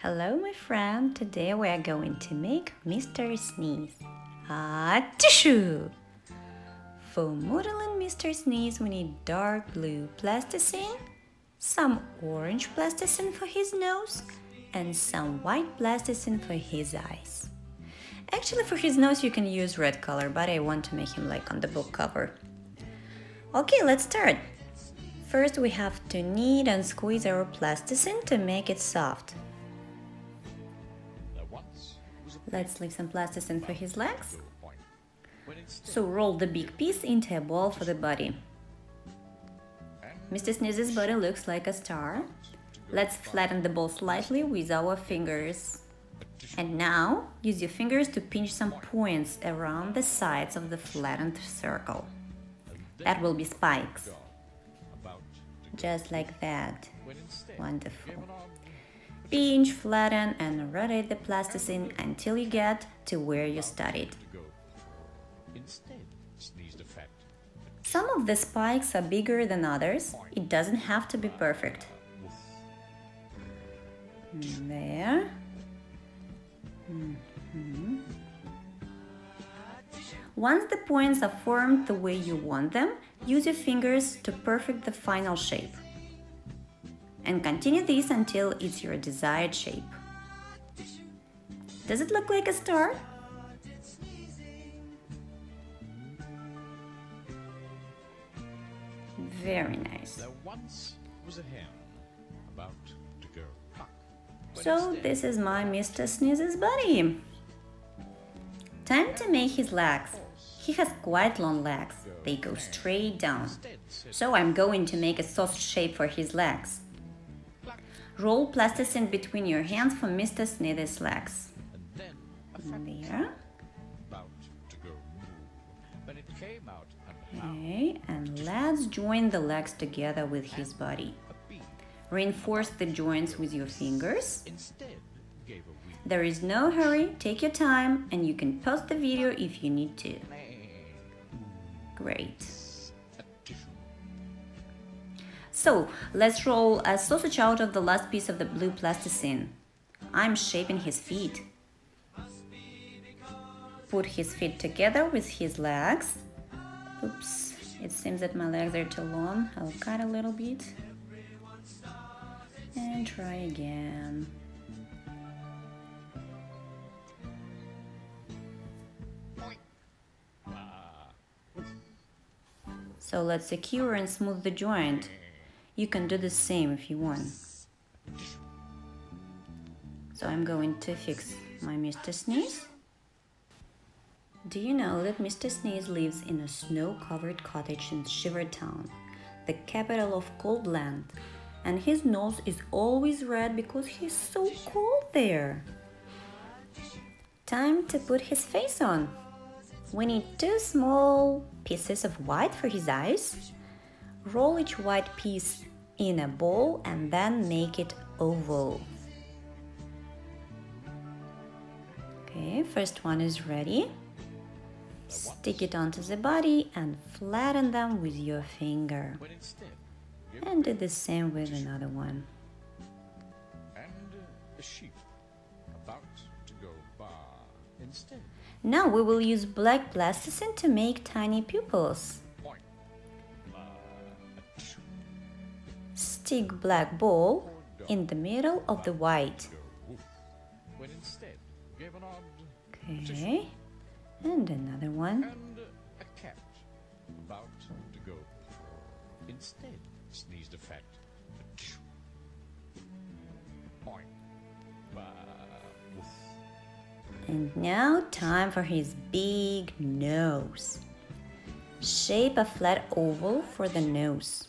Hello, my friend. Today we are going to make Mr. Sneeze. Tissue! For modeling Mr. Sneeze, we need dark blue plasticine, some orange plasticine for his nose, and some white plasticine for his eyes. Actually, for his nose you can use red color, but I want to make him like on the book cover. Okay, let's start. First we have to knead and squeeze our plasticine to make it soft. Let's leave some plasticine for his legs. So roll the big piece into a ball for the body. Mr. Sneeze's body looks like a star. Let's flatten the ball slightly with our fingers. And now use your fingers to pinch some points around the sides of the flattened circle. That will be spikes. Just like that. Wonderful. Pinch, flatten and rotate the plasticine until you get to where you started. Some of the spikes are bigger than others. It doesn't have to be perfect. There. Once the points are formed the way you want them, use your fingers to perfect the final shape. And continue this until it's your desired shape. Does it look like a star? Very nice. There once was a hen about to go pluck. So this is my Mr. Sneeze's body. Time to make his legs. He has quite long legs. They go straight down. So I'm going to make a sausage shape for his legs. Roll plasticine between your hands for Mr. Sneeze's legs. There. Okay, and let's join the legs together with his body. Reinforce the joints with your fingers. There is no hurry, take your time, and you can pause the video if you need to. Great. So, let's roll a sausage out of the last piece of the blue plasticine. I'm shaping his feet. Put his feet together with his legs. Oops, it seems that my legs are too long. I'll cut a little bit. And try again. So let's secure and smooth the joint. You can do the same if you want. So I'm going to fix my Mr. Sneeze. Do you know that Mr. Sneeze lives in a snow-covered cottage in Shivertown, the capital of Cold Land, and his nose is always red because he's so cold there. Time to put his face on. We need 2 small pieces of white for his eyes. Roll each white piece in a ball and then make it oval. Okay, first one is ready. Stick it onto the body and flatten them with your finger. And do the same with another one. Now we will use black plasticine to make tiny pupils. Stick black ball in the middle of the white. Okay, and another one. And a cat about to go. Instead, sneezed a fat. And now time for his big nose. Shape a flat oval for the nose.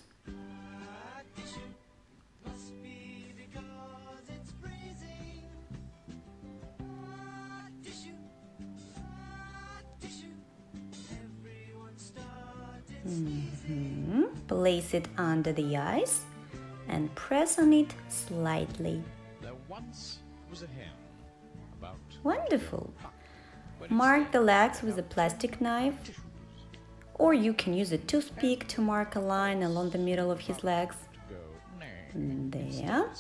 Place it under the eyes and press on it slightly. There once was a hen about. Wonderful. Mark the legs with a plastic knife, or you can use a toothpick to mark a line along the middle of his legs. There.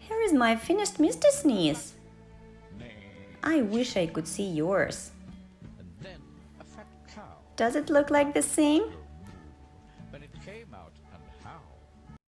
Here is my finished Mr. Sneeze. Neigh. I wish I could see yours. And then a fat cow Does it look like the same?